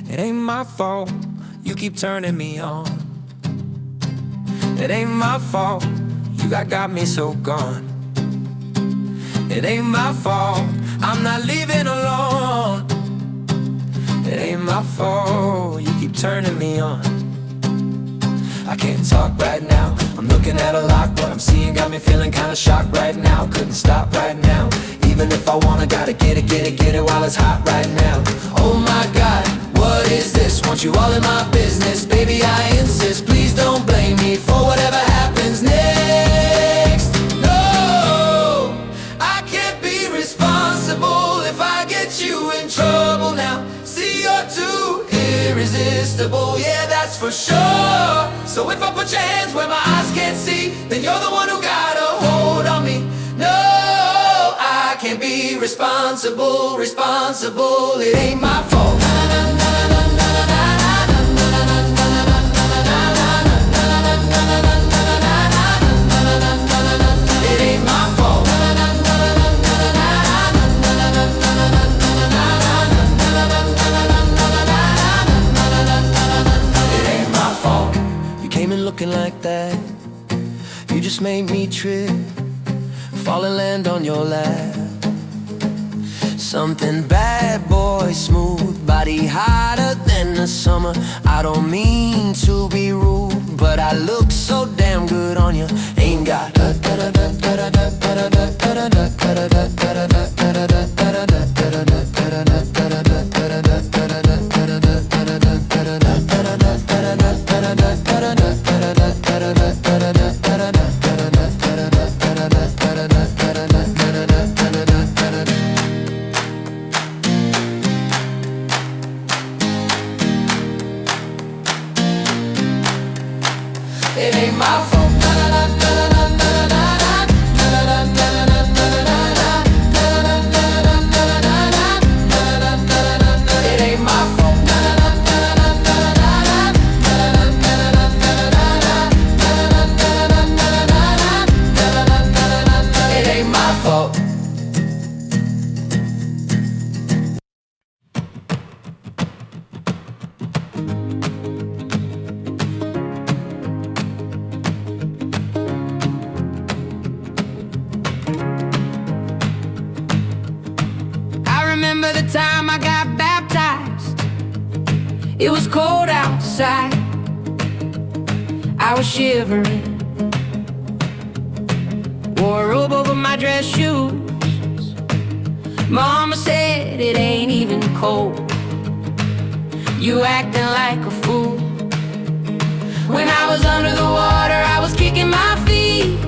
It ain't my fault, you keep turning me on. It ain't my fault, you got me so gone. It ain't my fault, I'm not leaving alone. It ain't my fault, you keep turning me on. I can't talk right now, I'm looking at a lot. What I'm seeing got me feeling kinda shocked right now. Couldn't stop right now, even if I wanna. Gotta get it while it's hot right now. Oh my God, what is this? Want you all in my business, baby, I insist. Please don't blame me for whatever happens next. No, I can't be responsible if I get you in trouble now. See, you're too irresistible, yeah, that's for sure. So if I put your hands where my eyes can't see, then you're the one who got a hold on me. No, I can't be responsible, it ain't my fault. It ain't my fault. It ain't my fault. You came in looking like that, you just made me trip, fall and land on your lap. Something bad, boy, smooth, body hotter than the summer. I don't mean to be rude, but I look so damn good on you. Ain't got it ain't my fault. It ain't my fault. It ain't my fault. Remember the time I got baptized. It was cold outside, I was shivering, wore a robe over my dress shoes. Mama said it ain't even cold, you acting like a fool. When I was under the water, I was kicking my feet,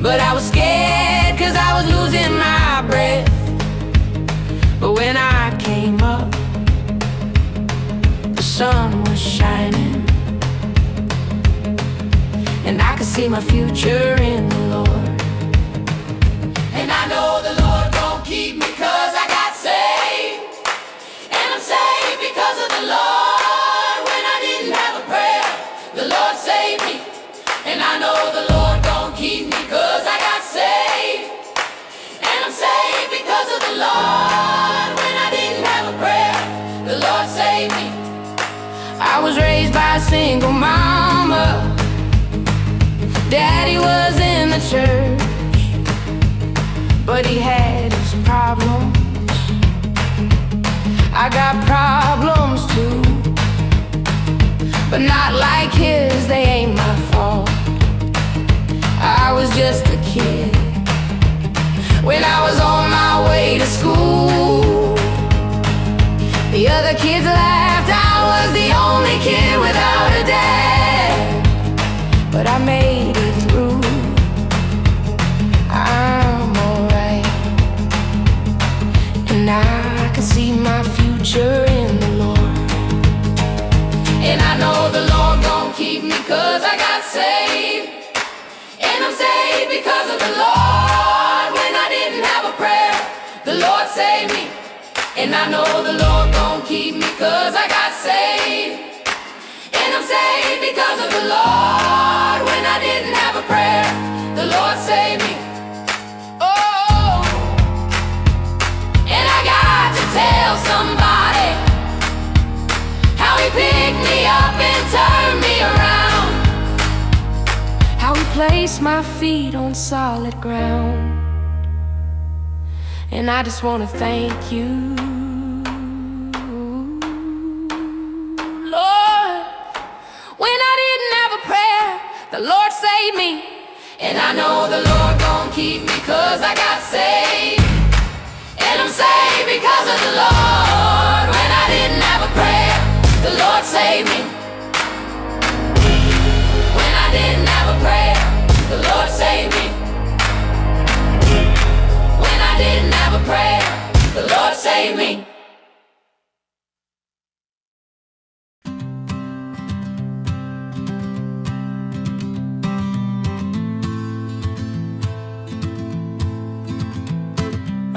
but I was scared 'cause I was losing my breath. But when I came up, the sun was shining, and I could see my future in the Lord. And I know the Lord gon' keep me 'cause I got saved. And I'm saved because of the Lord. When I didn't have a prayer, the Lord saved me. And I know the Lord gon' keep me 'cause I got saved. And I'm saved because of the Lord. The Lord saved me. I was raised by a single mama. Daddy was in the church, but he had his problems. I got problems too, but not like his, they ain't my fault. I was just a kid when I was on my way to school. The other kids laughed, I was the only kid without a dad. But I made it through, I'm alright. And I can see my future in the Lord. And I know the Lord gon' keep me 'cause I got saved. And I'm saved because of the Lord. When I didn't have a prayer, the Lord saved me. And I know the Lord gon' keep me 'cause I got saved. And I'm saved because of the Lord. When I didn't have a prayer, the Lord saved me. Oh, and I got to tell somebody place my feet on solid ground. And I just wanna thank you, Lord. When I didn't have a prayer, the Lord saved me. And I know the Lord gon' keep me, 'cause I got saved. And I'm saved because of the Lord. When I didn't have a prayer, the Lord saved me. When I didn't have a prayer, the Lord saved me. When I didn't have a prayer, the Lord saved me.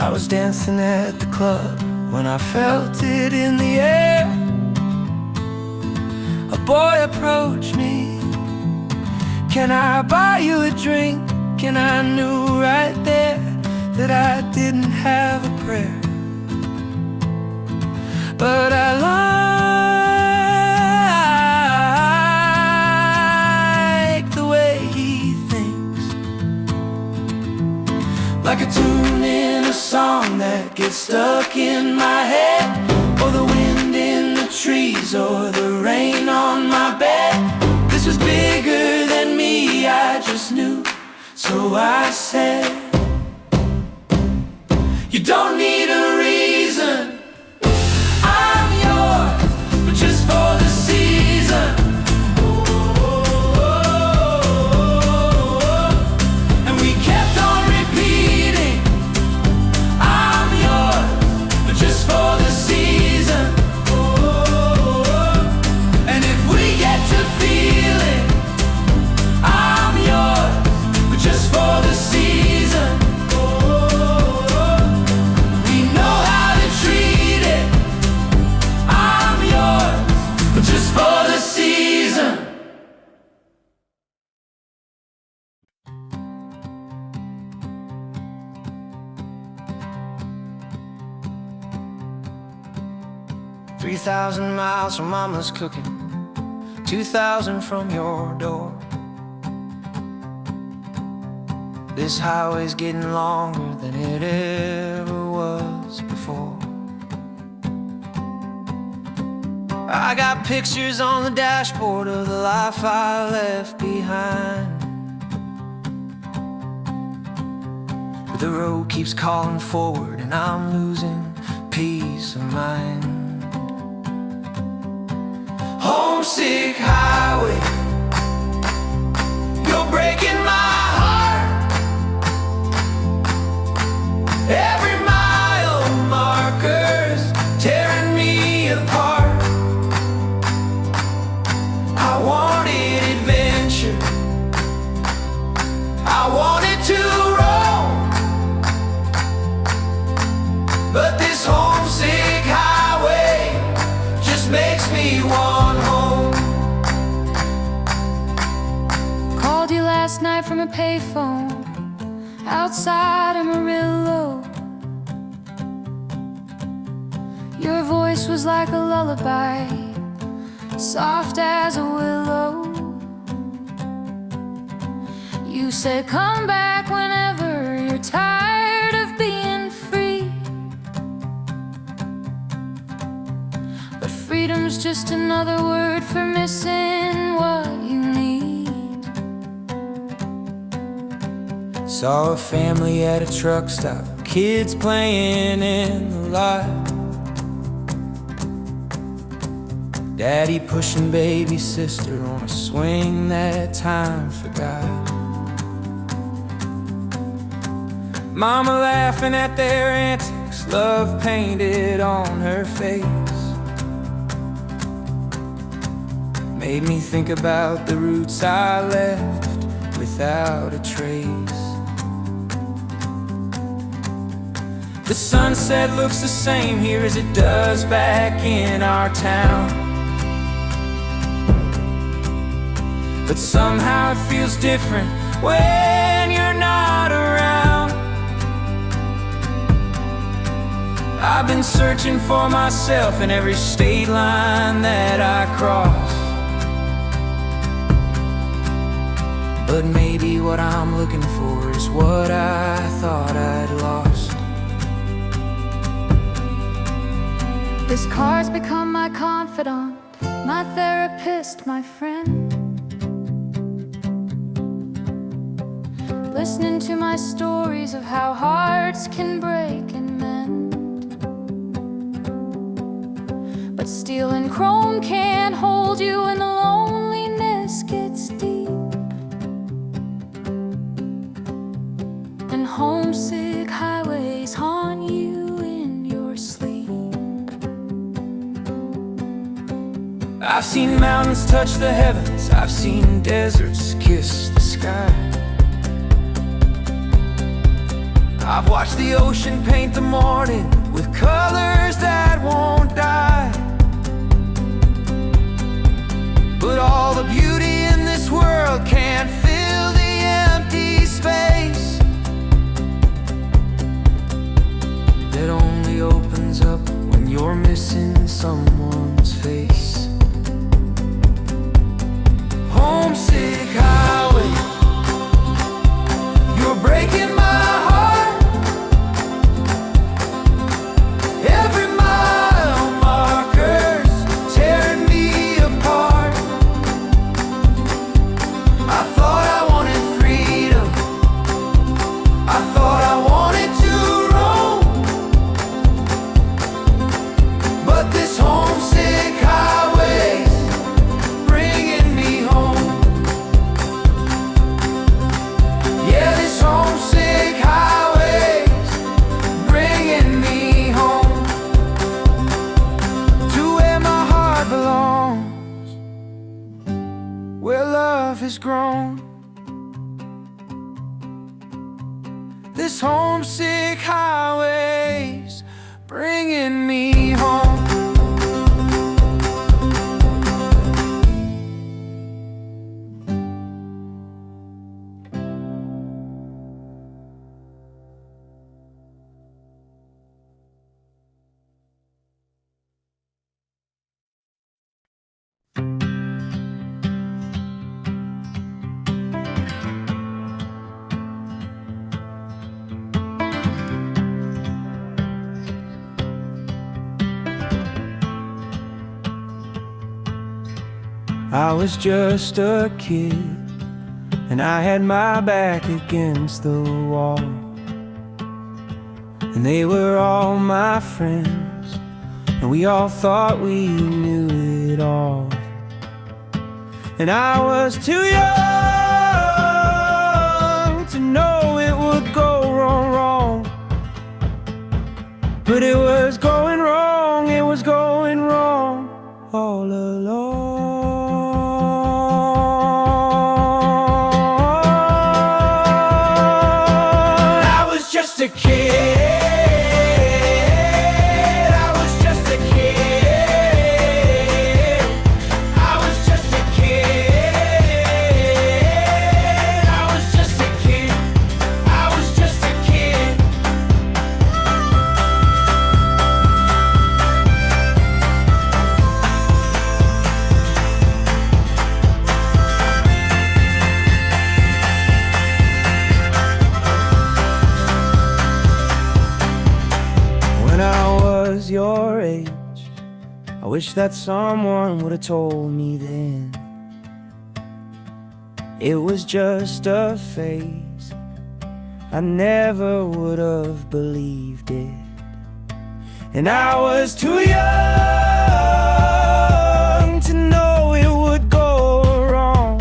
I was dancing at the club when I felt it in the air. A boy approached me. Can I buy you a drink? And I knew right there that I didn't have a prayer, but I like the way he thinks, like a tune in a song that gets stuck in my head, or the wind in the trees, or the rain on my bed. This was bigger than me, I just knew. So I said, you don't need a reason, I'm yours, but just for the season. And we kept on repeating, I'm yours, but just for the season. And if we get to feel it, I'm yours, but just for the season. We know how to treat it. I'm yours, but just for the season. "3,000 miles from mama's cooking, 2,000 from your door. This highway's getting longer than it ever was before. I got pictures on the dashboard of the life I left behind, but the road keeps calling forward and I'm losing peace of mind. Homesick highway, you're breaking my heart. Every mile markers tearing me apart. I wanted adventure, I wanted to roam, but this homesick highway just makes me want home. Called you last night from a payphone outside Amarillo. Your voice was like a lullaby, soft as a willow. You said come back whenever you're tired of being free, but freedom's just another word for missing what you need. Saw a family at a truck stop, kids playing in the lot. Daddy pushing baby sister on a swing that time forgot. Mama laughing at their antics, love painted on her face. Made me think about the roots I left without a trace. The sunset looks the same here as it does back in our town, but somehow it feels different when you're not around. I've been searching for myself in every state line that I cross, But maybe what I'm looking for is what I thought I'd lost. This car's become my confidant, my therapist, my friend. Listening to my stories of how hearts can break and mend. But steel and chrome can't hold you when the loneliness gets deep, and homesick highways haunt you in your sleep. I've seen mountains touch the heavens, I've seen deserts kiss the sky. I've watched the ocean paint the morning with colors that won't die. But all the beauty in this world can't fill the empty space that only opens up when you're missing someone's face. Homesick highway, you're breaking my heart. Every mile markers tearing me apart. I thought I wanted freedom, I thought I wanted to roam. But this homesick highway's bringing me home. Yeah, this homesick highway's bringing me home to where my heart belongs, where love has grown. This homesick highway's bringing me home. I was just a kid, and I had my back against the wall, and they were all my friends, and we all thought we knew it all. And I was too young to know it would go wrong, but it was going wrong, it was going wrong all along. Just a kid, I was just a kid, I was just a kid, I was just a kid, I was just a kid. When I was your age, I wish that someone would have told me then it was just a phase. I never would have believed it. And I was too young to know it would go wrong,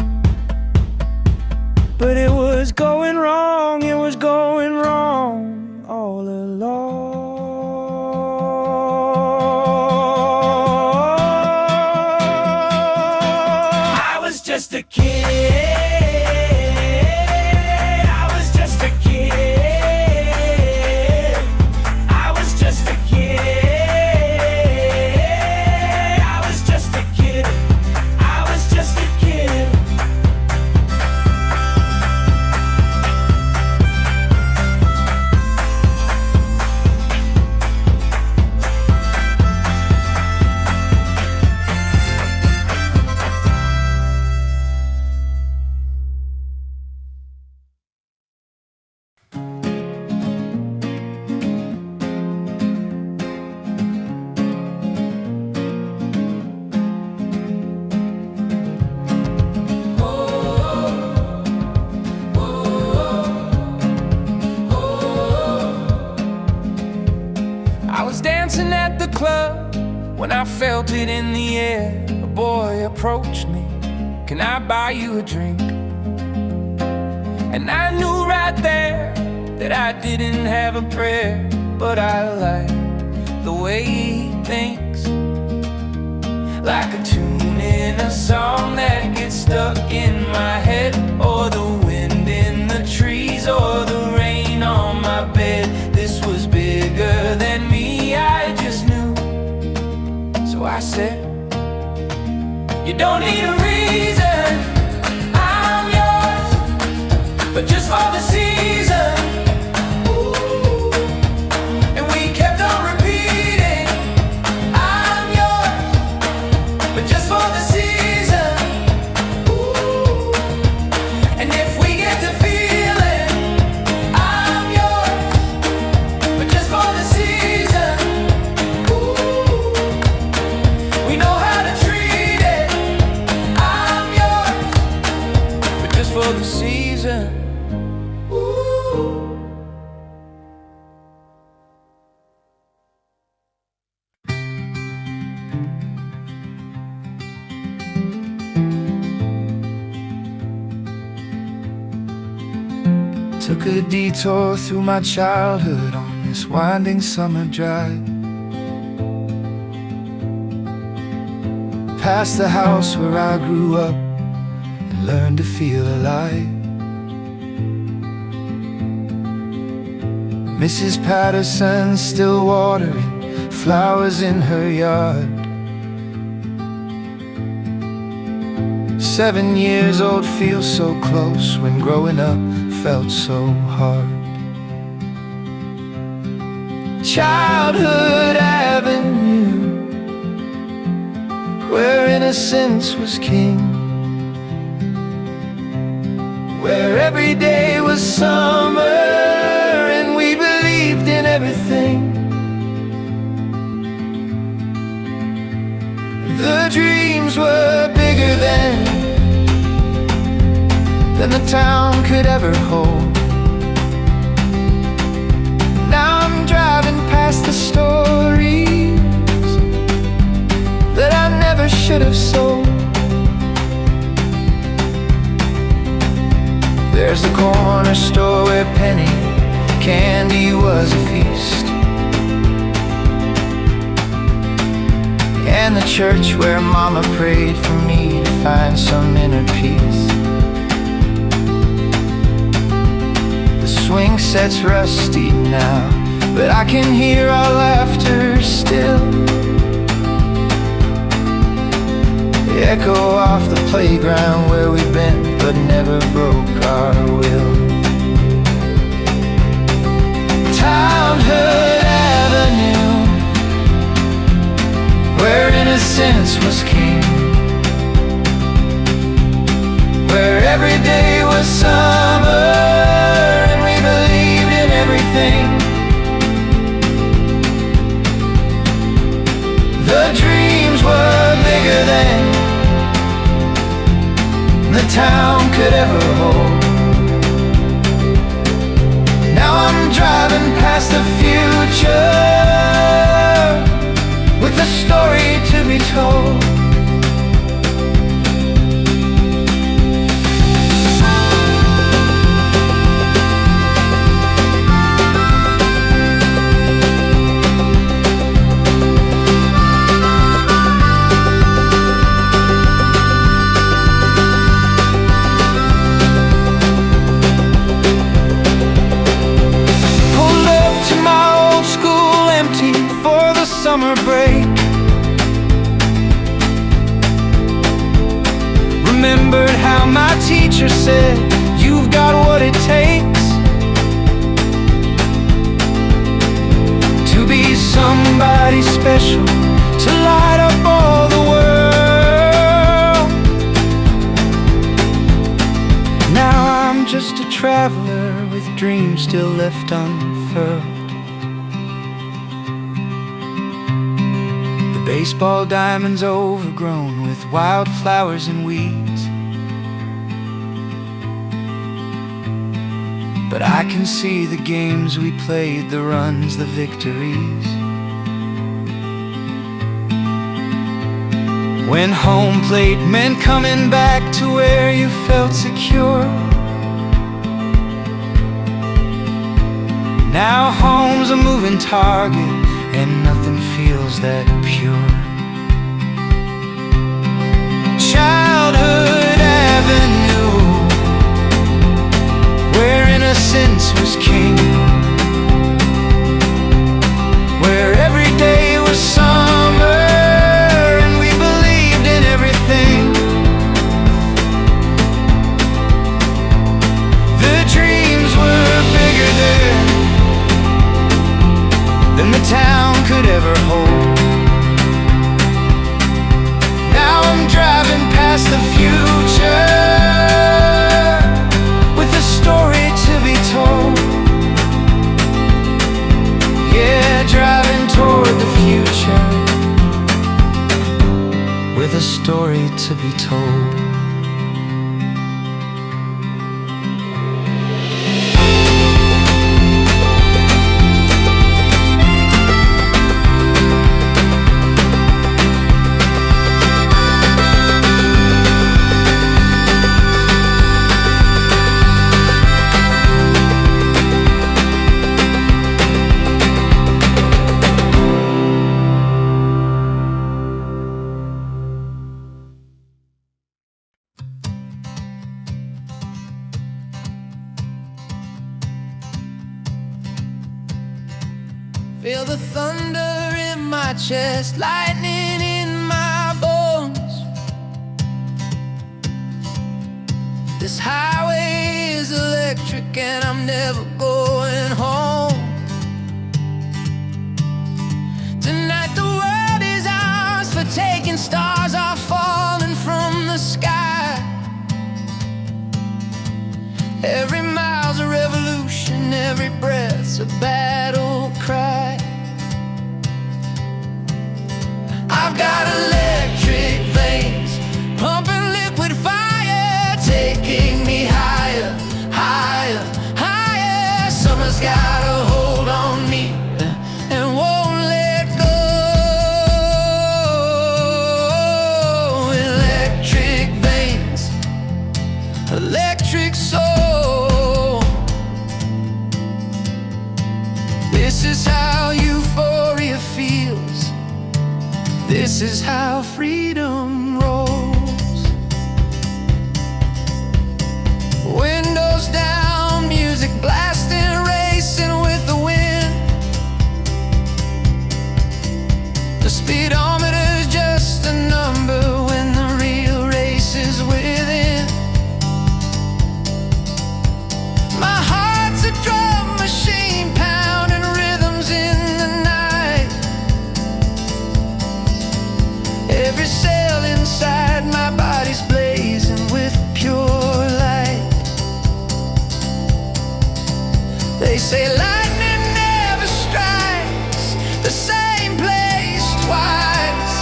but it was going wrong, it was going wrong all along. Just a kid, I was just a kid, I was just a kid, I was just a kid, I was just a kid. club when I felt it in the air. A boy approached me, "Can I buy you a drink?" And I knew right there that I didn't have a prayer, but I like the way he thinks, like a tune in a song that gets stuck in my head, or the wind in the trees, or the rain on my bed. This was bigger than me, I just knew. So I said, "You don't need a reason, I'm yours, but just for the season." And we kept on repeating, "I'm yours, but just for the season." And if we get to feeling, "I'm yours, but just for the season," we know how to treat it. "I'm yours, but just for the season." Took a detour through my childhood on this winding summer drive, past the house where I grew up and learned to feel alive. Mrs. Patterson still watering flowers in her yard. 7 years old feels so close when growing up felt so hard. Childhood Avenue, where innocence was king, where every day was summer and we believed in everything. The dreams were bigger than the town could ever hold. Now I'm driving past the stories that I never should have sold. There's the corner store where penny candy was a feast, and the church where Mama prayed for me to find some inner peace. The swing set's rusty now, but I can hear our laughter still echo off the playground where we've been but never broke our will. Childhood Avenue, where innocence was king, where every day was summer and we believed in everything. The dreams were bigger than the town could ever hold. Now I'm driving past the future with a story to be told. Pulled up to my old school empty for the summer break. Remembered how my teacher said, "You've got what it takes to be somebody special, to light up all the world." Now I'm just a traveler with dreams still left unfurled. The baseball diamond's overgrown with wildflowers and weeds, but I can see the games we played, the runs, the victories. When home plate meant coming back to where you felt secure. Now home's a moving target and nothing feels that pure. Childhood Avenue, where innocence was king, where every day was summer and we believed in everything. The dreams were bigger there than the town could ever hold. Now I'm driving past the future with a story to be told. Yeah, driving toward the future with a story to be told. Feel the thunder in my chest, lightning in my bones. This highway is electric and I'm never going home. Tonight the world is ours for taking, stars are falling from the sky. Every mile's a revolution, every breath's a battle cry. I've got electric veins, pumping liquid fire, taking me higher, higher, higher. Summer's got a hold on me and won't let go. Electric veins, electric soul. This is how euphoria feels. This is how freedom rolls. Windows down, music blasting, racing with the wind. The speedometer's just a number when the real race is within. My heart's a drum machine, pounding rhythms in the night. Every cell inside my body's blazing with pure light. They say lightning never strikes the same place twice,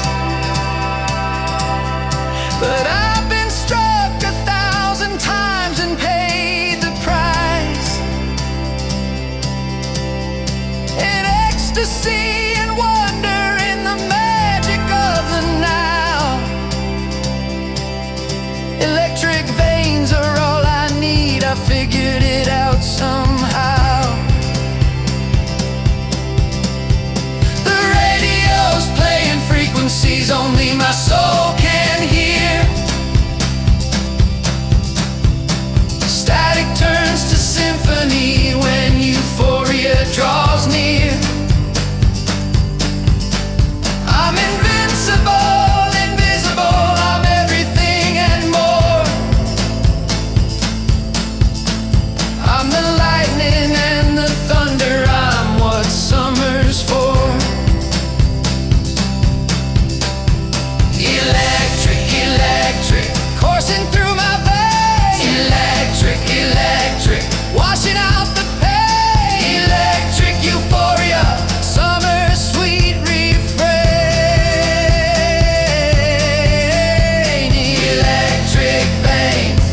but I've been struck 1,000 times and paid the price. In ecstasy and wonder, in the magic of the now. Electric veins are all I need, I figured it out somehow. The radio's playing frequencies only my soul can hear. Static turns to symphony when euphoria draws near. I'm invincible, invisible, I'm everything and more. I'm the lightning and the thunder, I'm what summer's for. Electric, electric, coursing through my veins. Electric, electric, washing out the pain. Electric euphoria, summer's sweet refrain. Electric veins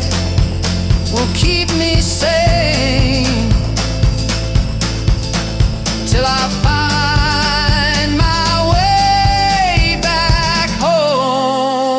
will keep me sane till I find my way back home.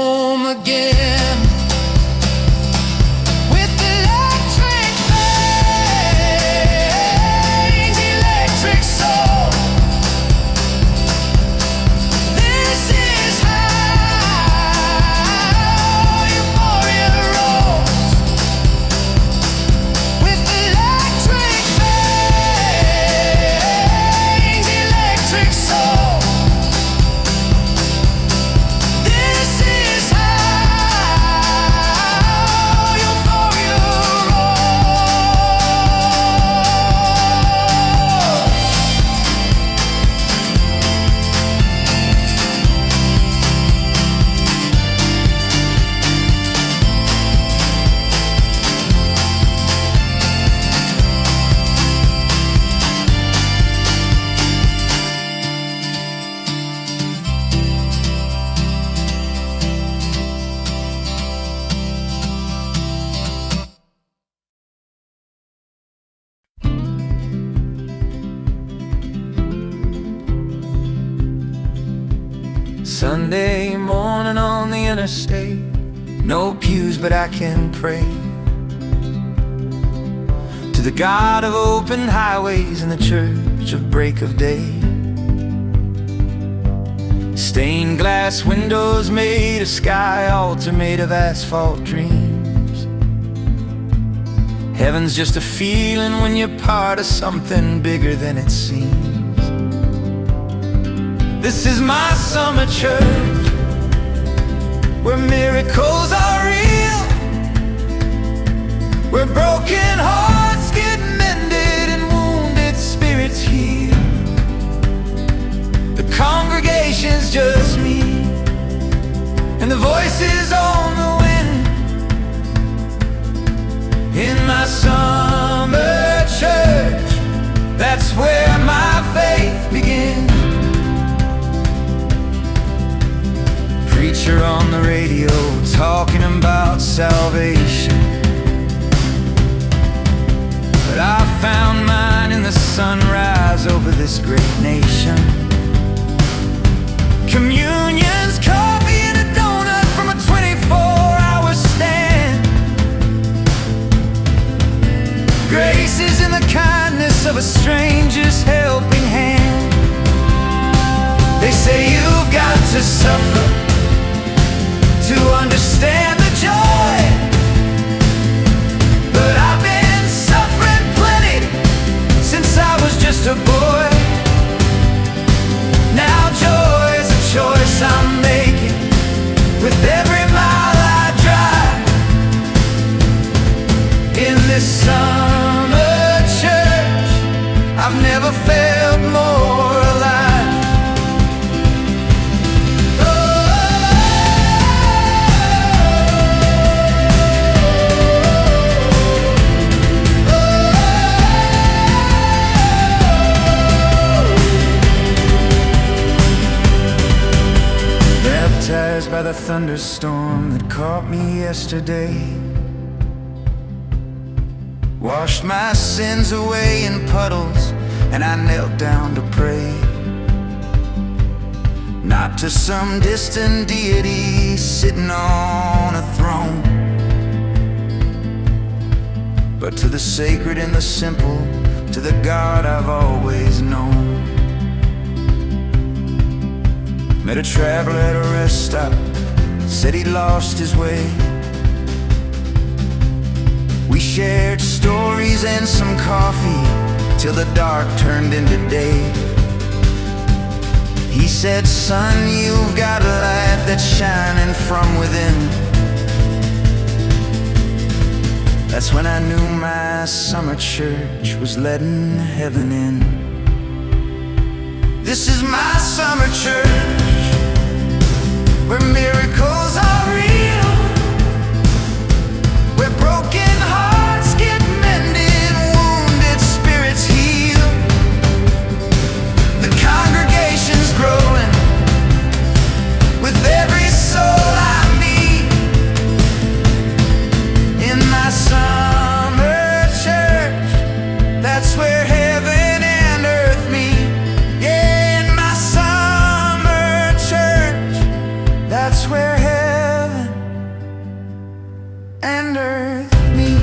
Sunday morning on the interstate, no pews but I can pray to the God of open highways and the church of break of day. Stained glass windows made of sky altar made of asphalt dreams. Heaven's just a feeling when you're part of something bigger than it seems. This is my summer church, where miracles are real, where broken hearts get mended and wounded spirits heal. The congregation's just me and the voices on the wind. In my summer church, that's where my faith begins. Preacher on the radio talking about salvation, but I found mine in the sunrise over this great nation. Communion's coffee and a donut from a 24-hour stand. Grace is in the kindness of a stranger's helping hand. They say you've got to suffer to understand the joy, but I've been suffering plenty since I was just a boy. Now joy is a choice I'm making with every mile I drive. In this summer church, I've never felt more alive. Baptized by the thunderstorm that caught me yesterday, washed my sins away in puddles, and I knelt down to pray. Not to some distant deity sitting on a throne, but to the sacred and the simple, to the God I've always known. Met a traveler at a rest stop, said he lost his way. We shared stories and some coffee till the dark turned into day. He said, son, you've got a light that's shining from within. That's when I knew my summer church was letting heaven in. This is my summer church, where miracles are real, where broken hearts get mended, wounded spirits heal. The congregation's growing with every soul I meet. In my summer church, that's where heaven and earth meet. Yeah, in my summer church, that's where heaven and earth meet.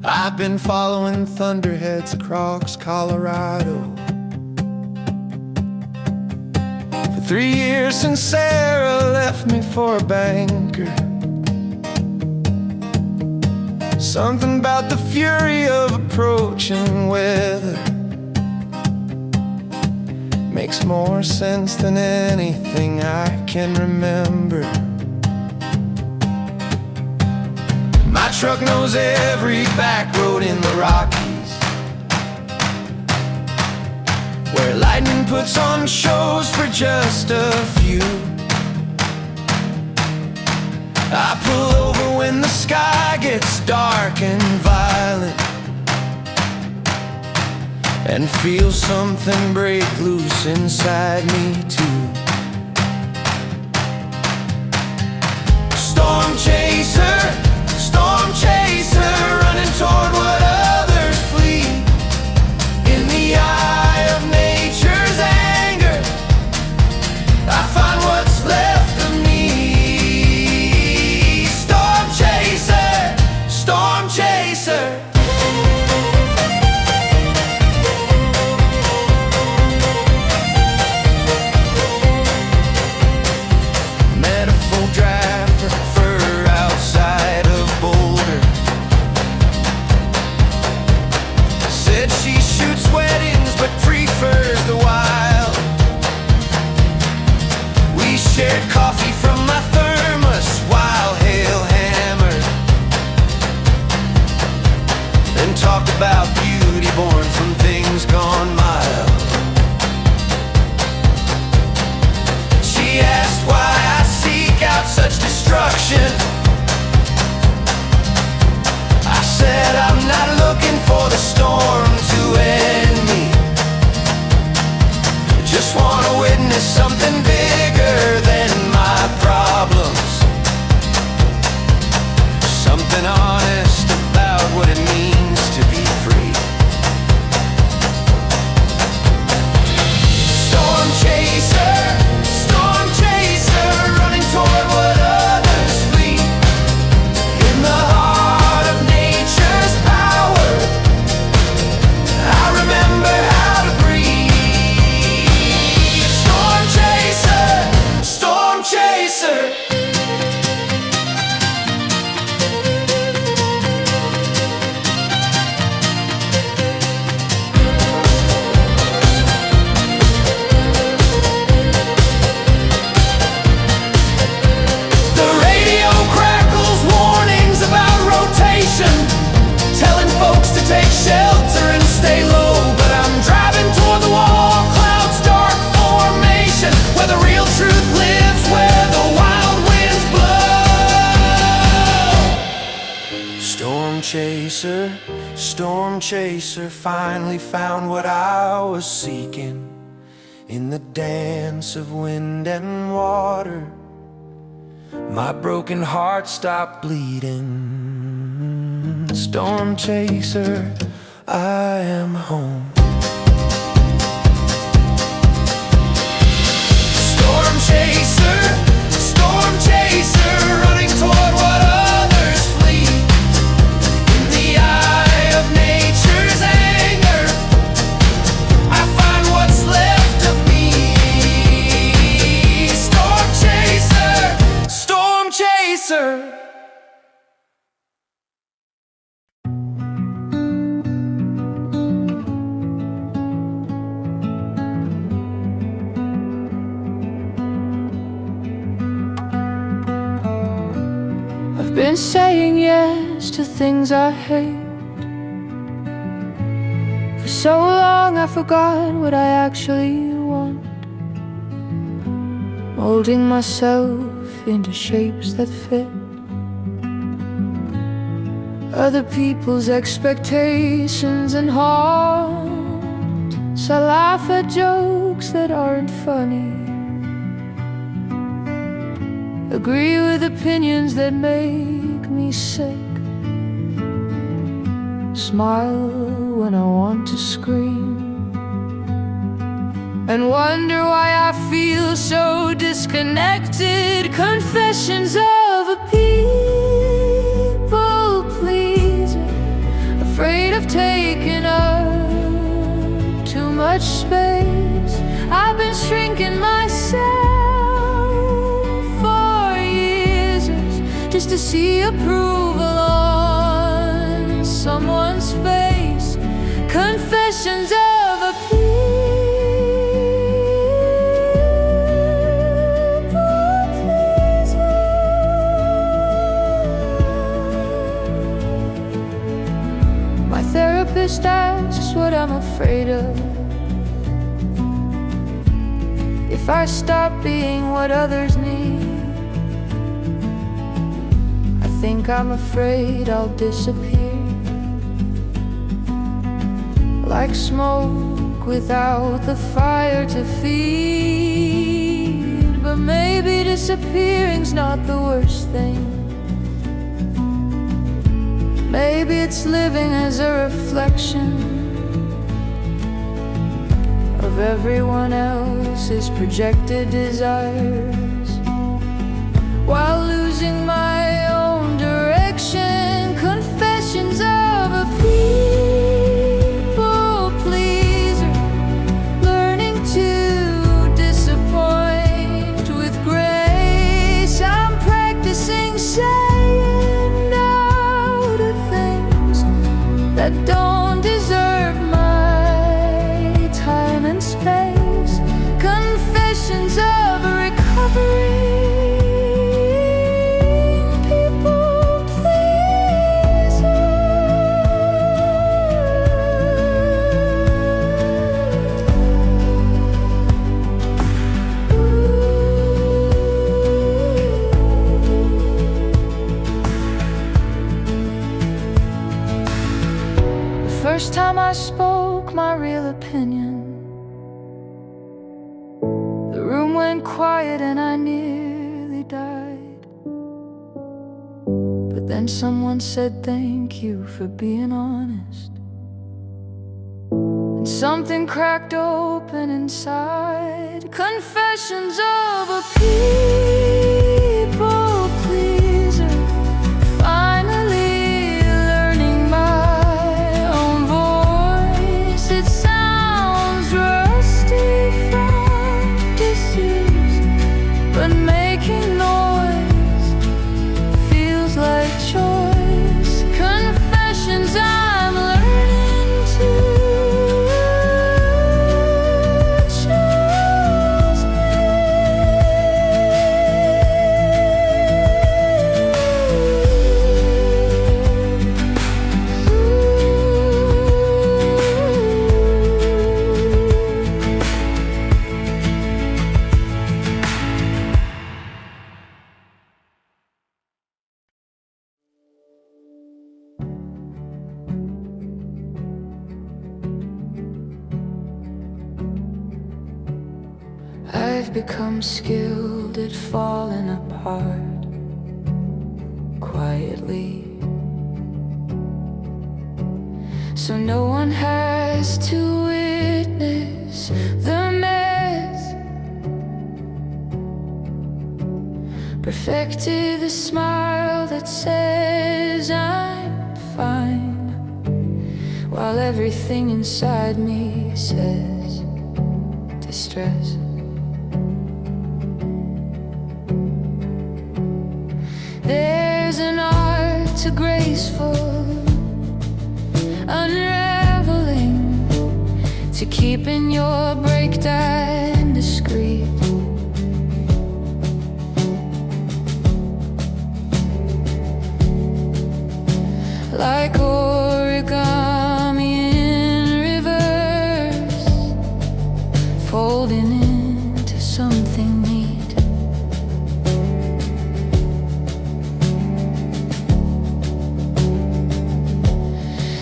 I've been following thunderheads across Colorado for 3 years since Sarah left me for a banker. Something about the fury of approaching weather makes more sense than anything I can remember. My truck knows every back road in the Rockies, where lightning puts on shows for just a few. I pull over when the sky gets dark and violent, and feel something break loose inside me too. Storm chaser, running toward what others flee. In the eye of nature's anger, I find what's left of me. Storm chaser, storm chaser. Metaphor driver for outside of Boulder. Said she shoots weddings but prefers the wild. We shared coffee from my thermos while hail hammered, and talked about beauty born from things gone mild. She asked why I seek out such destruction. I said I'm not looking for the storm to end me, just want to witness something bigger than my problems, something honest about what it means to be free. Storm chaser, running toward what others flee. In the heart of nature's power, I remember how to breathe. Storm chaser, storm chaser. The radio crackles warnings about rotation, telling folks to take shelter and stay low. But I'm driving toward the wall, clouds dark formation, where the real truth lives, where the wild winds blow. Storm chaser, finally found what I was seeking in the dance of wind and water. My broken heart stopped bleeding. Storm chaser, I am home. Storm chaser, running toward what others flee. In the eye of nature's anger, I find what's left of me. Storm chaser, storm chaser. I've been saying yes to things I hate. For so long I forgot what I actually want, molding myself into shapes that fit other people's expectations and haunts. I laugh at jokes that aren't funny, agree with opinions that make me sick, smile when I want to scream, and wonder why I feel so disconnected. Confessions of a people pleaser, afraid of taking up too much space. I've been shrinking myself for years just to see approval on someone's face. Confessions of a people just asks what I'm afraid of. If I stop being what others need, I think I'm afraid I'll disappear, like smoke without the fire to feed. But maybe disappearing's not the worst thing. Maybe it's living as a reflection of everyone else's projected desires, while losing my own direction. Confessions of a people pleaser, learning to disappoint with grace. I'm practicing saying no to things that don't deserve my time and space. Confessions of a recovering people pleaser. The first time I spoke my real opinion, the room went quiet and I nearly died. But then someone said thank you for being honest, and something cracked open inside. Confessions of a people pleaser, finally learning my own voice. It sounds rusty from disuse, but making noise feels like choice. Confessions I'm learning to choose I've become skilled at falling apart quietly, so no one has to witness the mess. Perfected the smile that says I'm fine, while everything inside me says distress. There's an art to graceful unraveling, to keeping your breakdown discreet. Like origami in reverse, folding into something neat.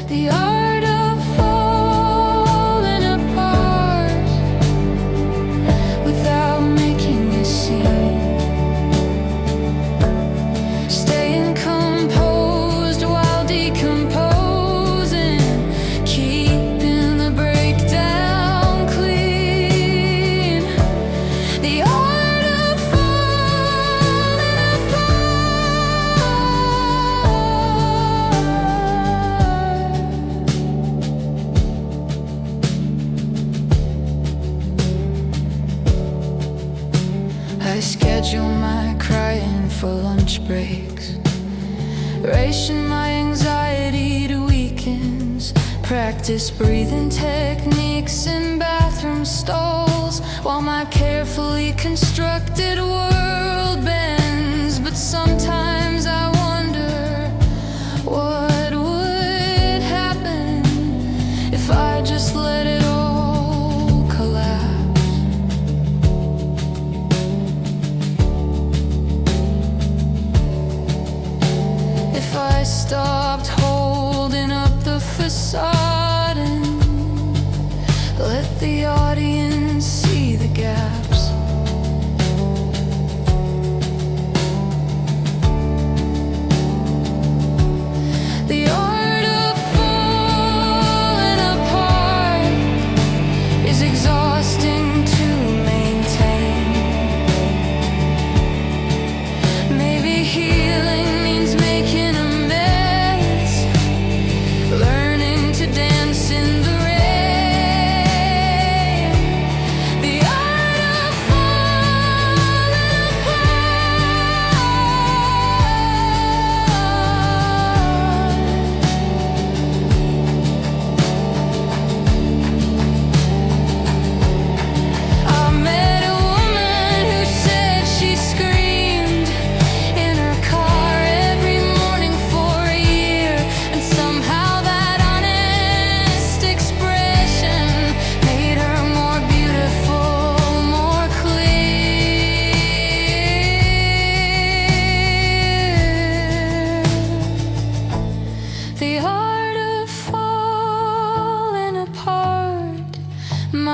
The art of falling apart without making a scene, staying composed while decomposing, keeping the breakdown clean. The art of falling I schedule my crying for lunch breaks, ration my anxiety to weekends, practice breathing techniques in bathroom stalls, while my carefully constructed world bends. But sometimes I wonder what would happen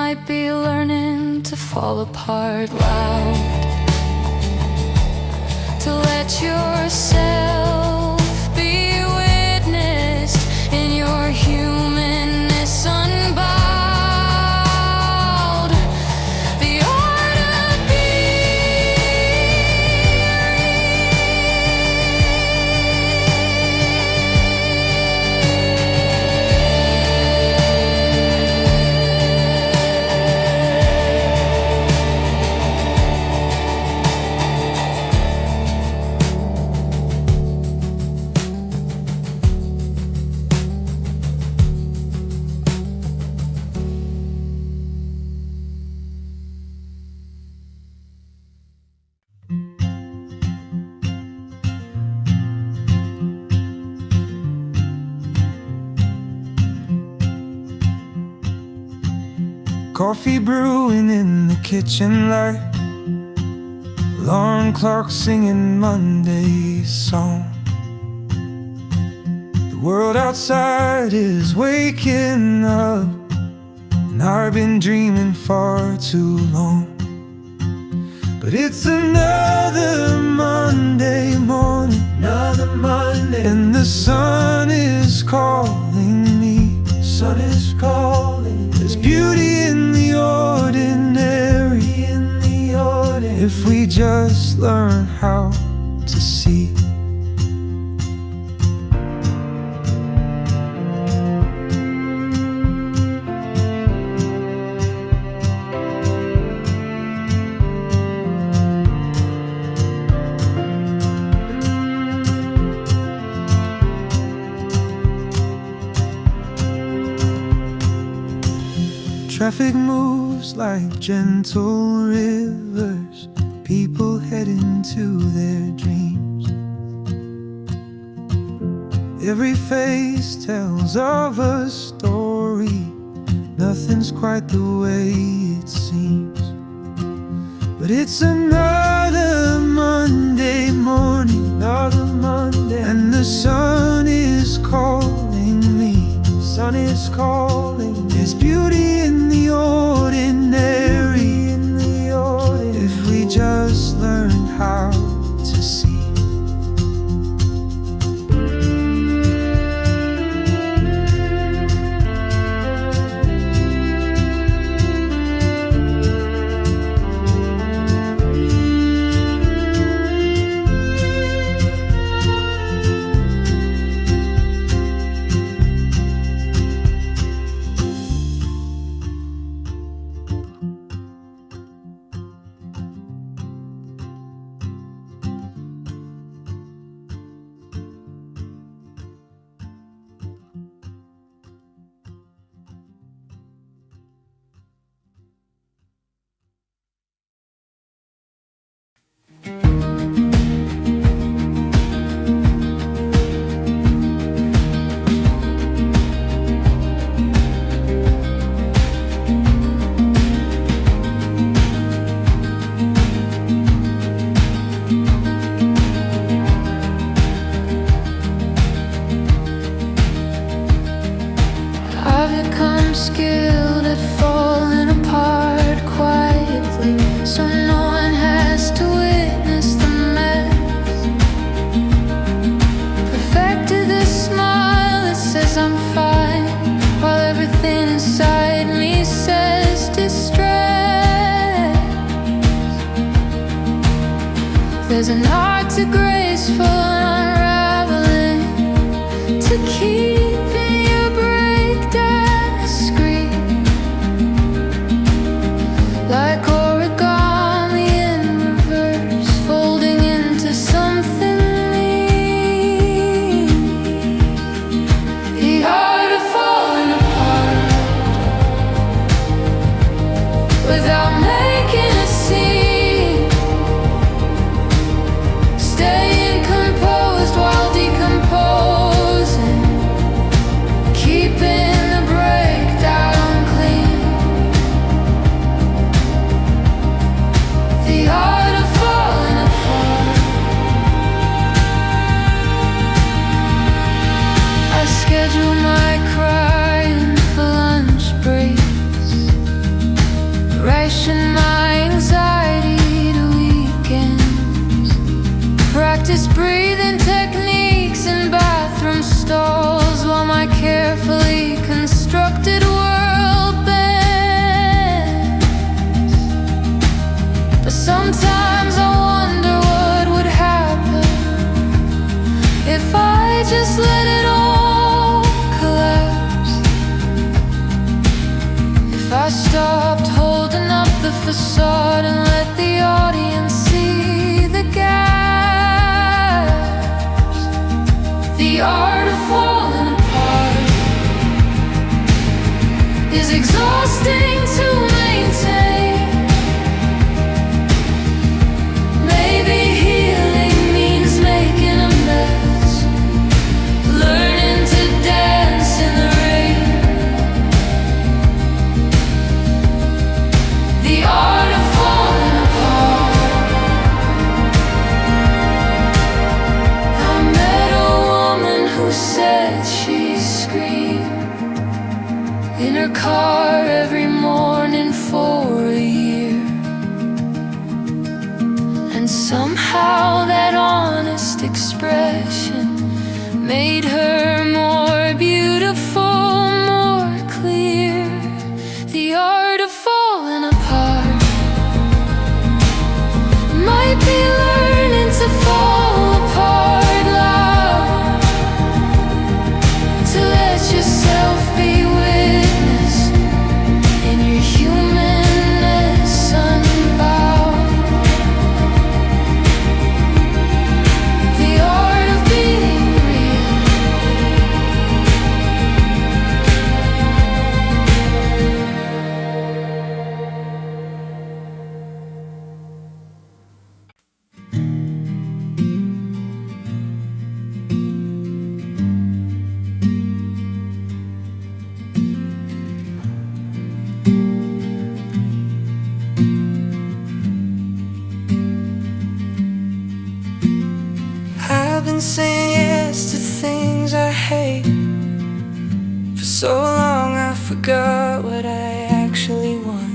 might be learning to fall apart loud. To let yourself be witnessed in your humanness unbowed. The art of Coffee brewing in the kitchen light, alarm clock singing Monday's song. The world outside is waking up, and I've been dreaming far too long. But it's another Monday morning, and the sun is calling me. Sun is calling. There's beauty in the ordinary, if we just learn how to see. Traffic moves like gentle rivers, people heading to their dreams. Every face tells of a story, nothing's quite the way it seems. But it's another Monday morning, and the sun is calling me. Sun is calling. There's beauty in the ordinary, if we just learn how to see. skilled at falling apart quietly, so no one has to witness the mess. Perfected the smile that says I'm fine, while everything inside me says distress. There's an art to graceful unraveling, to keeping your breakdown discreet, like origami in reverse, folding into something neat. The art of falling apart without making a scene, staying composed while decomposing, keeping the breakdown clean. The art of falling apart. I schedule my crying for lunch breaks, If I stopped holding up the facade and let the audience see the gaps, the art of falling apart is exhausting to maintain. Maybe healing means making a mess, learning to dance in the rain. The art of falling apart. I met a woman who said she screamed in her car every morning for a year, and somehow that honest expression made her more beautiful, more clear. The art of falling apart might be learning to fall apart loud, to let yourself be witnessed in your humanness unbound. The art of being real. I've been saying yes to things I hate. For so long I forgot what I actually want.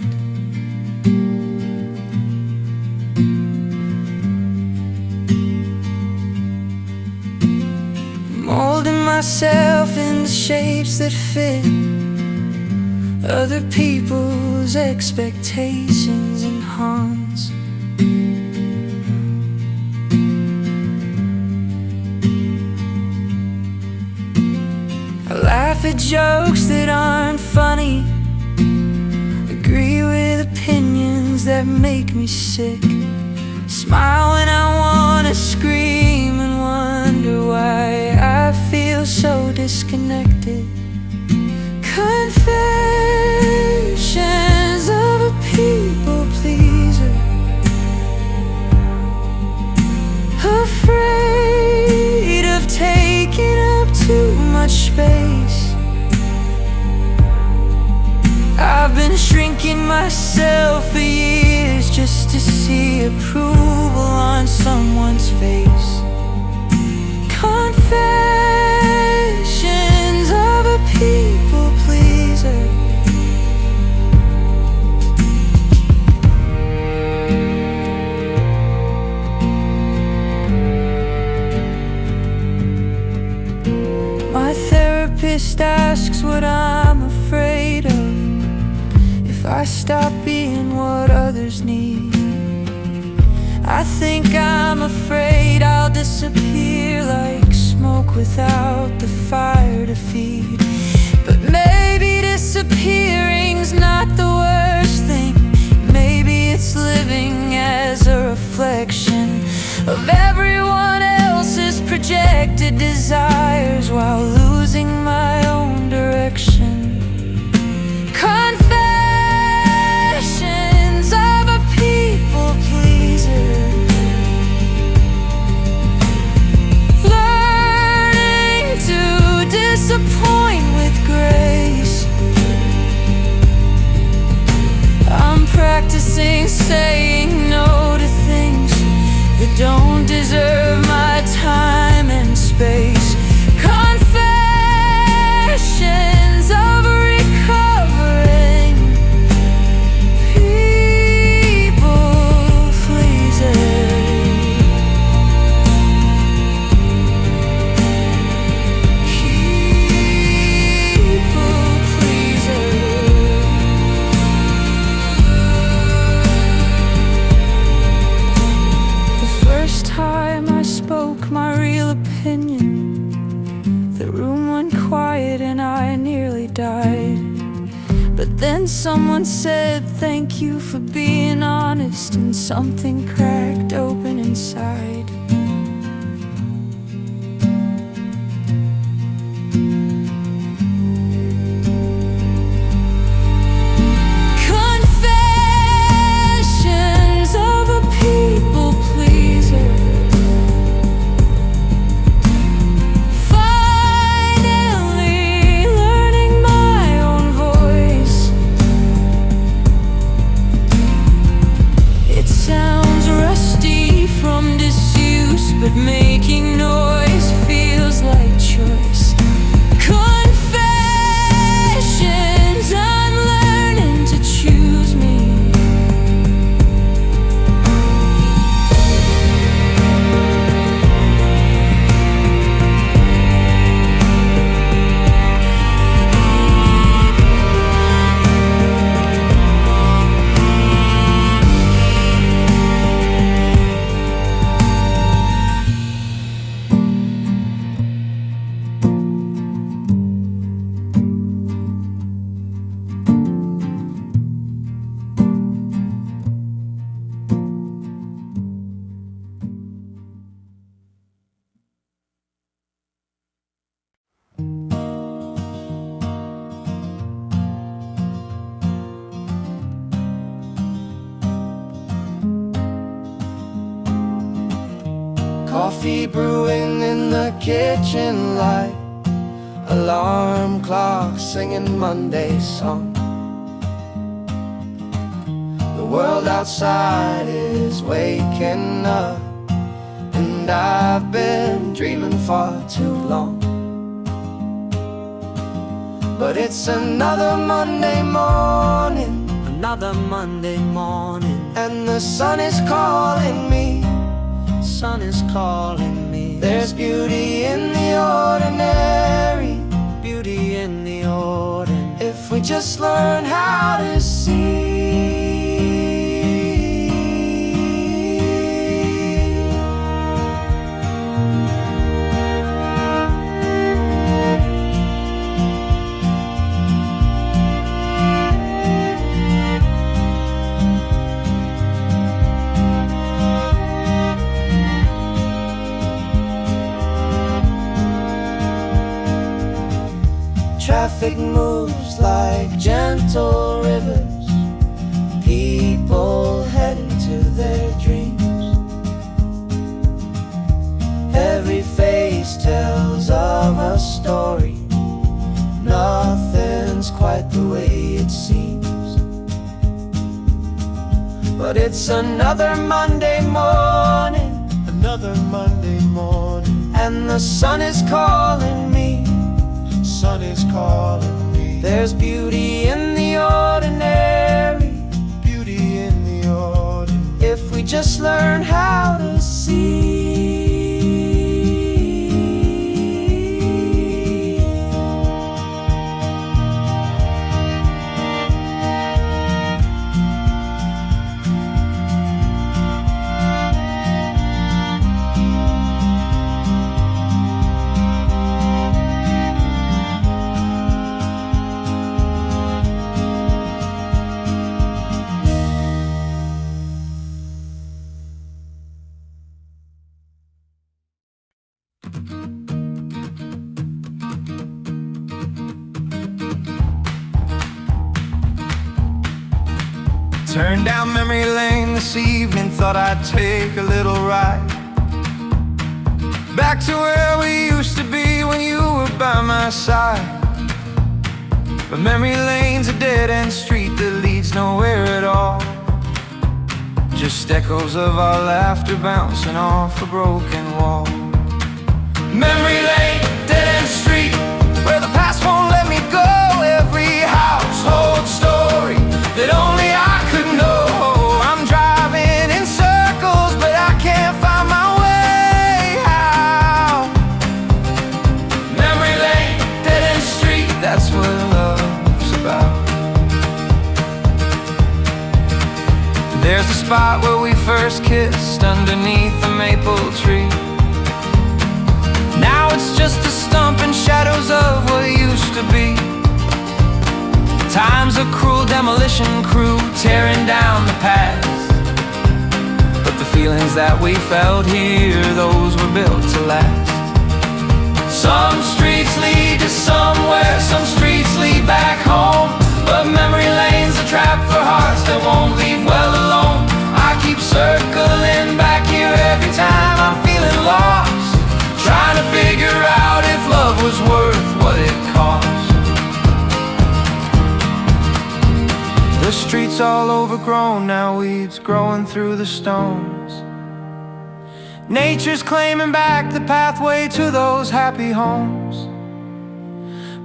Molding myself into shapes that fit other people's expectations and haunts. I laugh at jokes that aren't funny, agree with opinions that make me sick, smile when I wanna scream, and wonder why I feel so disconnected. Confessions of a people pleaser, afraid of taking up too much space. I've been shrinking myself for years just to see approval on someone's face. Confessions of a people pleaser. My therapist asks what I'm afraid of, if I stop being what others need. I think I'm afraid I'll disappear like smoke without the fire to feed. But maybe disappearing's not the worst thing. Maybe it's living as a reflection of everyone else's projected desires while losing my own direction. Confessions of a people pleaser, learning to disappoint with grace. I'm practicing saying no to things that don't deserve my time and space. Confessions of a recovering people pleaser. People pleaser. The first time I spoke my real Someone said thank you for being honest, and something cracked open inside. Confessions of a people pleaser. Finally learning my own voice. It sounds rusty from disuse, but making noise feels like choice. Confessions, I'm learning to choose me. Coffee brewing in the kitchen light, alarm clock singing Monday song. The world outside is waking up, and I've been dreaming far too long. But it's another Monday morning, Another Monday morning, and the sun is calling me. sun is calling me. There's beauty in the ordinary, Beauty in the ordinary. if we just learn how to see. Traffic moves like gentle rivers, people heading to their dreams. Every face tells of a story, nothing's quite the way it seems. But it's another Monday morning, Another Monday morning, and the sun is calling me. sun is calling me. There's beauty in the ordinary, Beauty in the ordinary, if we just learn how to see. Turned down memory lane this evening, thought I'd take a little ride back to where we used to be when you were by my side. But memory lane's a dead-end street that leads nowhere at all, just echoes of our laughter bouncing off a broken wall. Memory lane, dead-end street, where the past won't let me go. Every household story that only I could know. I'm driving in circles, but I can't find my way out. Memory lane, dead-end street, that's what love's about. There's the spot where we first kissed underneath the maple tree. Now it's just a stump and shadows of what used to be. Time's a cruel demolition crew tearing down the past, but the feelings that we felt here, those were built to last. Some streets lead to somewhere, some streets lead back home, but memory lane's a trap for hearts that won't leave well alone. I keep circling back here every time I'm feeling lost, trying to figure out if love was worth what it cost. The street's all overgrown now, weeds growing through the stones. Nature's claiming back the pathway to those happy homes,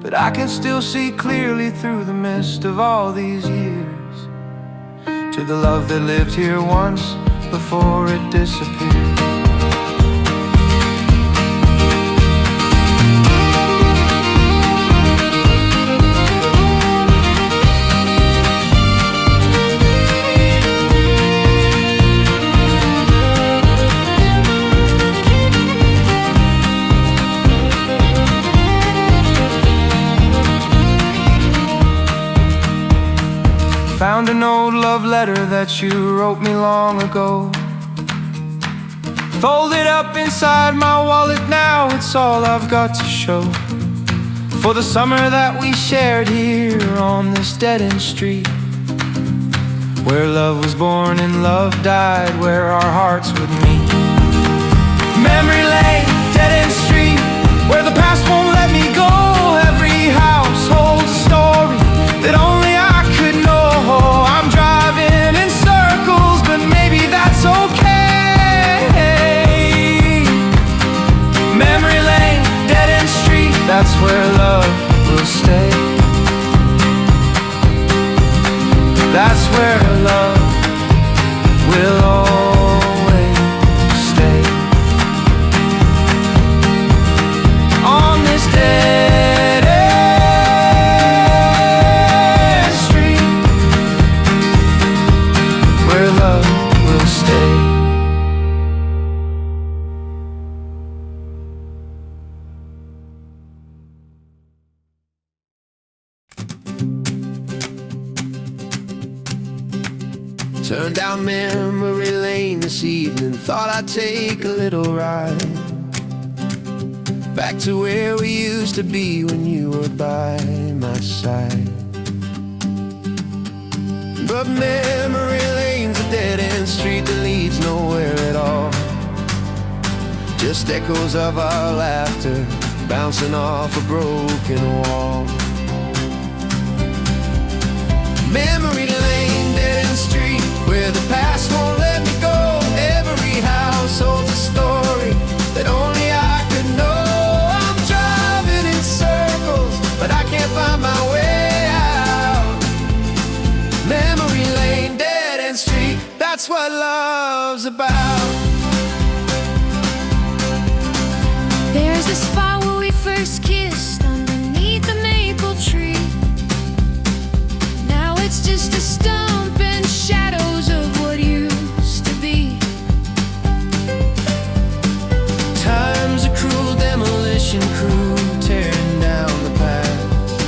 but I can still see clearly through the mist of all these years to the love that lived here once before it disappeared. Found an old love letter that you wrote me long ago, folded up inside my wallet now, it's all I've got to show for the summer that we shared here on this dead-end street, where love was born and love died, where our hearts would meet. Memory lane, dead-end street, where the past won't let me go. Every house holds a story that only I could know. I'm driving in circles, but maybe that's okay. Memory lane, dead-end street, that's where love will stay. That's where love will always stay. On this dead-end street, where love will stay. Turned down memory lane this evening, thought I'd take a little ride back to where we used to be when you were by my side. But memory lane's a dead-end street that leads nowhere at all, just echoes of our laughter bouncing off a broken wall. Memory lane, dead-end street, where the past won't let me go. Every house holds a story that only I could know. I'm driving in circles, but I can't find my way out. Memory lane, dead-end street, that's what love's about. There's a spot where we first kissed underneath the maple tree. Now it's just a stump and shadows of what used to be. Time's a cruel demolition crew tearing down the past,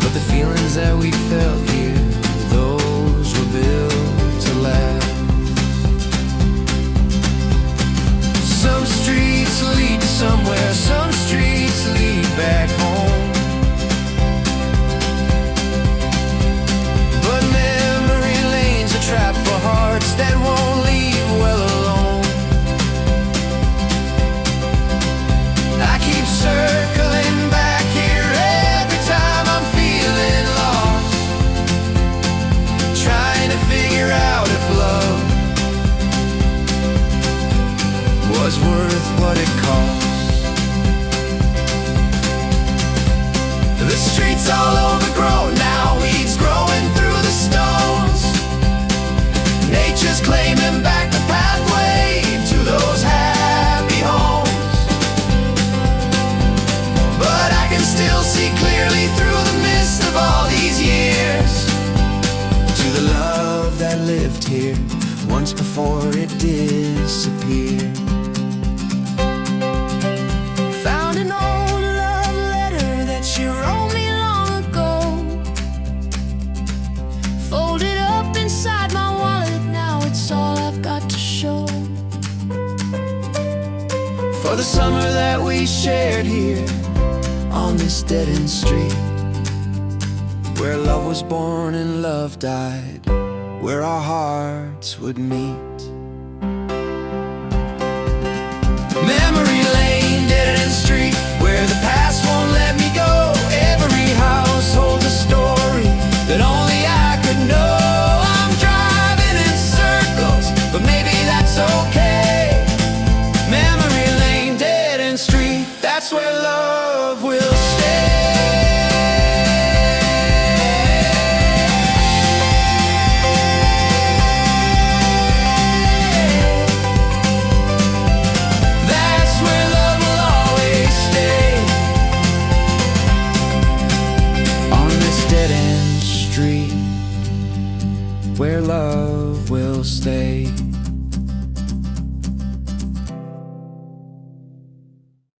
but the feelings that we felt here, those were built to last. Some streets lead to somewhere, some streets lead back home, but memory lane's a trap for hearts that won't leave well alone. I keep circling back here every time I'm feeling lost, trying to figure out if love was worth what it cost. The street's all overgrown now, weeds growing through the stones. Nature's claiming back the pathway to those happy homes, but I can still see clearly through the mist of all these years to the love that lived here once before it disappeared. Found an old love letter that you wrote me long ago, the summer that we shared here on this dead-end street, where love was born and love died, where our hearts would meet. Memory lane, dead-end street, where the past won't let me go. Every house holds a story that only I could know. I'm driving in circles, but maybe that's okay. Memory lane, dead-end street, that's where love will stay. That's where love will always stay. On this dead-end street, where love will stay.